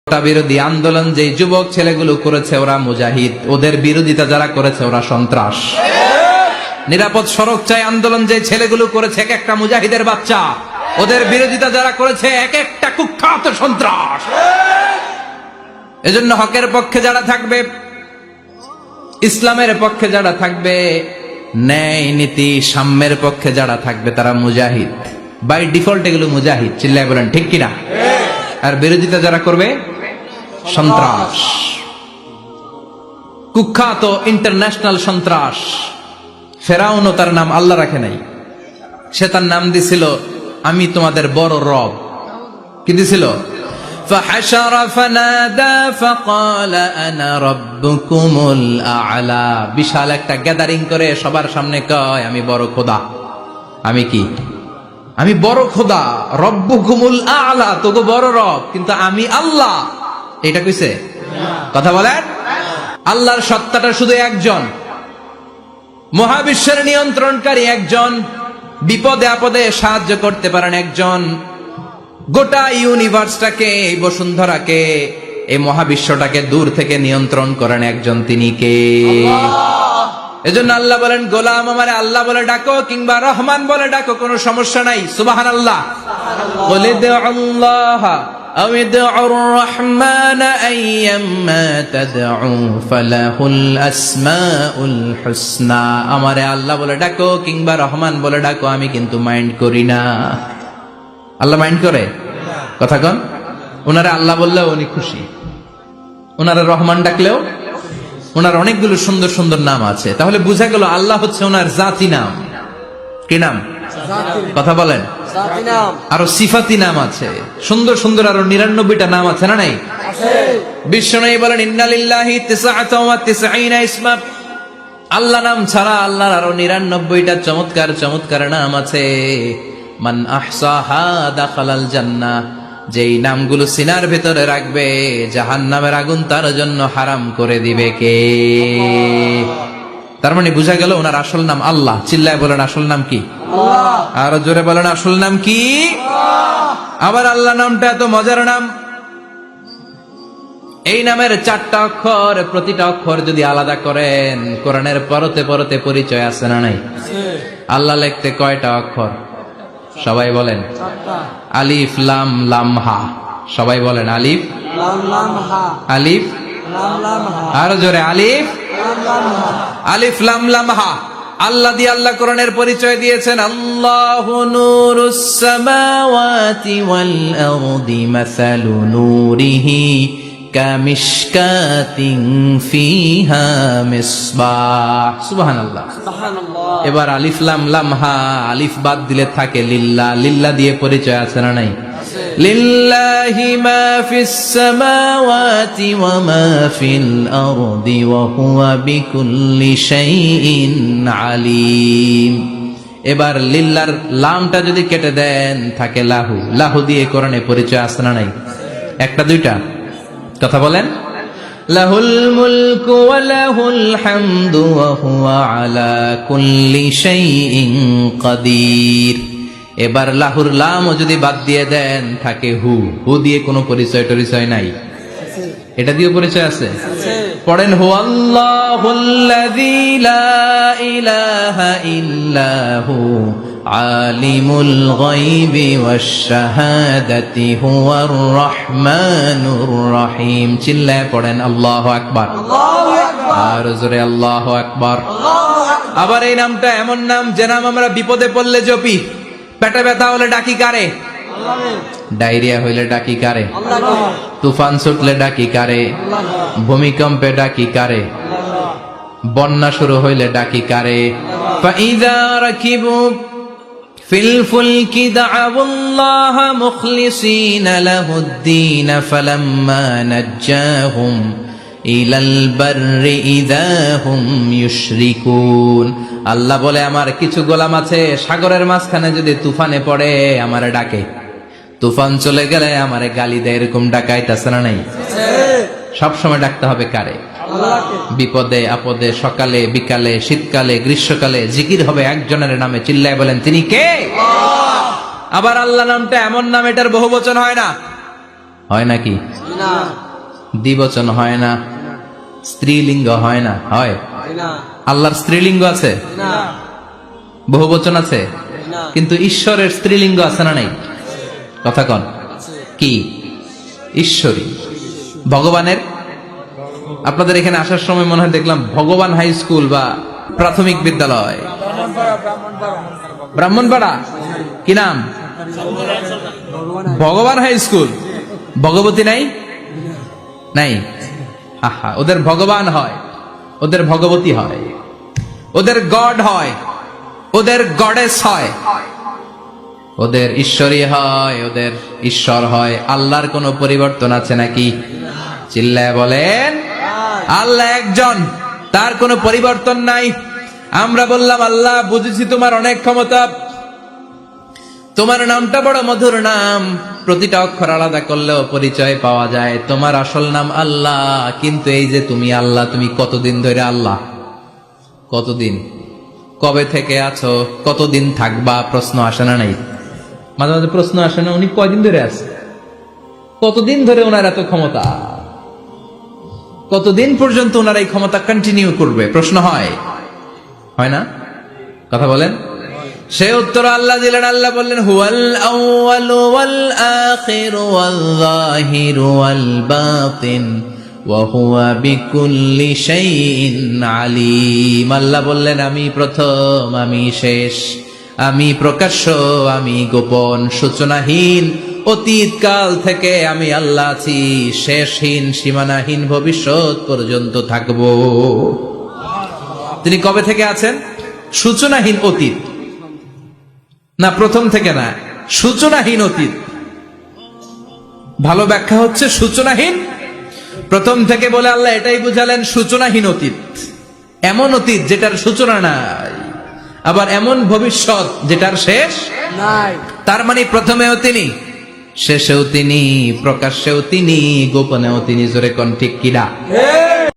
কোটা বিরোধী আন্দোলন যে যুবক ছেলেগুলো করেছে ওরা মুজাহিদ, ওদের বিরোধিতা যারা করেছে ওরা সন্ত্রাস। নিরাপদ সড়ক চাই আন্দোলন যে ছেলেগুলো করেছে এক একটা মুজাহিদের বাচ্চা, ওদের বিরোধিতা যারা করেছে এক একটা কুখ্যাত সন্ত্রাস। এজন্য হকের পক্ষে যারা থাকবে, ইসলামের পক্ষে যারা থাকবে, ন্যায় নীতি সাম্যের পক্ষে যারা থাকবে তারা মুজাহিদ। বাই ডিফল্ট এগুলো মুজাহিদ, চিল্লায় বলেন ঠিক কিনা? আর বিরোধিতা যারা করবে সন্ত্রাস, কুখ্যাত ইন্টারন্যাশনাল সন্ত্রাস। ফেরাউনও তার নাম আল্লাহ রাখে নাই, সে তার নাম দিছিল আমি তোমাদের বড় রব। কি দিছিল? فحشر فنادى فقال انا ربكم الاعلى। বিশাল একটা গ্যাদারিং করে সবার সামনে কয় আমি বড় খোদা। আমি কি? আমি বড় খোদা, রব্বুকুমুল আ'লা, তোগো বড় রব, কিন্তু আমি আল্লাহ। এটা কইছে? কথা বলেন। আল্লাহর সত্তাটা শুধু একজন, মহাবিশ্বের নিয়ন্ত্রণকারী একজন, বিপদে আপদে সাহায্য করতে পারেন একজন, গোটা ইউনিভার্সটাকে, এই বসুন্ধরাকে, এই মহাবিশ্বটাকে দূর থেকে নিয়ন্ত্রণ করেন একজন, তিনি কে? এজন্য আল্লাহ বলেন গোলাম আমারে আল্লাহ বলে ডাকো কিংবা রহমান বলে ডাকো, কোনো সমস্যা নাই। সুবহানাল্লাহ। বলে দে আল্লাহ আও ইদউর রহমান আইয়াম্মা তাদউ ফালাহুল আসমাউল হুসনা। আমারে আল্লাহ বলে ডাকো কিংবা রহমান বলে ডাকো, আমি কিন্তু মাইন্ড করি না। আল্লাহ মাইন্ড করে? কথা কন। ওনারা আল্লাহ বললেও উনি খুশি, ওনারা রহমান ডাকলেও। ওনার অনেকগুলো সুন্দর সুন্দর নাম আছে, তাহলে বোঝা গেল আল্লাহ হচ্ছে ওনার জাতি নাম। কি নাম? কথা বলেন। আরো সিফাতি নাম আছে, সুন্দর সুন্দর আরো 99টা নাম আছে না নাই? বিশ্বনবী বলেন ইন্নালিল্লাহি 99 ইসমা। আল্লাহ নাম ছাড়া আল্লাহর আরো 99টা চমৎকার চমৎকার নাম আছে। মান আহসাহা দাখালাল জান্নাহ। যেই নামগুলো সিনার ভেতরে রাখবে জাহান্নামের আগুন তার জন্য হারাম করে দিবে কে? তার মানে বুঝা গেল ওনার আসল নাম আল্লাহ। চিল্লায় বলেন আসল নাম কি? আল্লাহ। আরো জোরে বলেন আসল নাম কি? আবার আল্লাহ নামটা এত মজার নাম, এই নামের 4টা অক্ষর, প্রতিটা অক্ষর যদি আলাদা করেন কোরআনের পরতে পরতে পরিচয় আছে না নাই? আল্লাহ লিখতে কয়টা অক্ষর? সবাই বলেন। আলিফ লাম লাম হা। সবাই বলেন আলিফ লাম হা। আলিফ লাম হা। আরো জোরে আলিফ লাম হা। আলিফ লাম লাম হা। আল্লাহ দিয়ে আল্লাহ কোরআনের পরিচয় দিয়েছেন আল্লাহু নূরুস সামাওয়াতি ওয়াল আরদি মাসালু নূরিহি কামিশকাতিন ফিহা মিসবাহ। সুবহানাল্লাহ। এবার আলিফ লাম লাম হা, আলিফ বাদ দিলে থাকে লিল্লাহ। লিল্লাহ দিয়ে পরিচয় আছে না নাই? লিল্লাহি মা ফিস সামাওয়াতি ওয়া মা ফিল আরদি ওয়া হুয়া বিকুল্লি শাইইন আলিম। এবার লিল্লাহর লামটা যদি কেটে দেন থাকে লাহু। লাহু দিয়ে কোরআনে পরিচয় আছে না নাই? একটা দুইটা? কথা বলেন। লাহুল মুলকু ওয়া লাহুল হামদু ওয়া হুয়া আলা কুল্লি শাইইন কাদির। এবার লাহুর লামও যদি বাদ দিয়ে দেন থাকে হু। হু দিয়ে কোনো পরিচয় টরিচয় নাই, এটা দিয়ে পরিচয় আছে। পড়েন হু আল্লাহুল্লাযী লা ইলাহা ইল্লাহু আলিমুল গায়বি ওয়াশ শাহাদাতি হুয়ার রহমানুর রহিম। চিল্লায় পড়েন আল্লাহু আকবার। আল্লাহু আকবার। আর জোরে আল্লাহু আকবার। আবার এই নামটা এমন নাম যে নাম আমরা বিপদে পড়লে জপি। পেটে ব্যথা হলে ডাকি কারে? ডায়রিয়া হইলে ডাকি কারে? তুফান ছুটলে ডাকি কারে? ভূমিকম্পে ডাকি কারে? বন্যা শুরু হইলে ডাকি কারে? ফাইযা রাকিবু ফিল ফুলকি দা'আউল্লাহ মুখলিসিনা লাহুদ্দীন ফালাম্মা নাজ্জাহুম ইলাল বাররি ইযা হুম ইউশরিকুন। আল্লাহ বলে আমার কিছু গোলাম আছে সাগরের মাঝখানে যদি তুফানে পড়ে আমারে ডাকে, তুফান চলে গেলে আমারে গালি দেয়। এরকম ডাকাইতাছে না নাই? সব সময় ডাকতে হবে কারে? আল্লাহকে। বিপদে আপদে, সকালে বিকালে, শীতকালে গ্রীষ্মকালে জিকির হবে একজনের নামে। চিল্লায় বলেন তিনি কে? আল্লাহ। আবার আল্লাহ নামটা এমন নাম এটার বহুবচন হয় না। হয় নাকি? না দ্বিবচন হয় না, স্ত্রীলিঙ্গ হয় না, হয়? না আল্লাহর স্ত্রীলিঙ্গ আছে, না বহুবচন আছে, না কিন্তু ঈশ্বরের স্ত্রীলিঙ্গ আছে না নাই? কথা কন, কি? ঈশ্বরী। ভগবানের, আপনাদের এখানে আসার সময় মনে হয় দেখলাম ভগবান হাই স্কুল বা প্রাথমিক বিদ্যালয়, ব্রাহ্মণপাড়া, কি নাম? ভগবান হাই স্কুল। ভগবতী নাই? নাই। আহা, ওদের ভগবান হয়, ওদের ভগবতী হয়, ওদের গড হয়, ওদের গডেস হয়, ওদের ঈশ্বরী হয়, ওদের ঈশ্বর হয়। আল্লাহর কোনো পরিবর্তন আছে নাকি? চিল্লায় বলেন, আল্লাহ একজন, তার কোনো পরিবর্তন নাই। আমরা বললাম আল্লাহ বুঝেছি তোমার অনেক ক্ষমতা, তোমার নামটা বড় মধুর নাম, প্রতিটা অক্ষর আলাদা করলেও পরিচয় পাওয়া যায়। তোমার আসল নাম আল্লাহ, কিন্তু এই যে তুমি আল্লাহ, তুমি কতদিন ধরে আল্লাহ? কতদিন? কবে থেকে আছো? কতদিন থাকবা? প্রশ্ন আসে না নাই? মাঝে মাঝে প্রশ্ন আসে না, উনি কয়দিন ধরে আছে? কতদিন ধরে ওনার এত ক্ষমতা? কতদিন পর্যন্ত ওনার এই ক্ষমতা কন্টিনিউ করবে? প্রশ্ন হয়, হয় না? কথা বলেন। সে উত্তর আল্লাহ দিলেন। আল্লাহ বললেন, হুয়াল আউয়ালু ওয়াল আখিরু ওয়াল যাহিরু ওয়াল বাতিন ওয়া হুয়া বিকুল্লি শাইইন আলিম। আল্লাহ বললেন, আমি প্রথম, আমি শেষ, আমি প্রকাশ্য, আমি গোপন, সূচনাহীন, অতীত কাল থেকে আমি আল্লাহ আছি, শেষহীন, সীমানাহীন, ভবিষ্যৎ পর্যন্ত থাকব। তিনি কবে থেকে আছেন? সূচনাহীন অতীত না, প্রথম থেকে না, সূচনাহীন অতীত। ভালো ব্যাখ্যা হচ্ছে সূচনাহীন। প্রথম থেকে বলে আল্লাহ এটাই বুঝালেন, সূচনাহীন অতীত, এমন অতীত যেটার সূচনা নাই, আবার এমন ভবিষ্যৎ যেটার শেষ নাই। তার মানে প্রথমেও তিনি, শেষেও তিনি, প্রকাশ্যেও তিনি, গোপনেও তিনি। জোরে কোন ঠিক কিনা?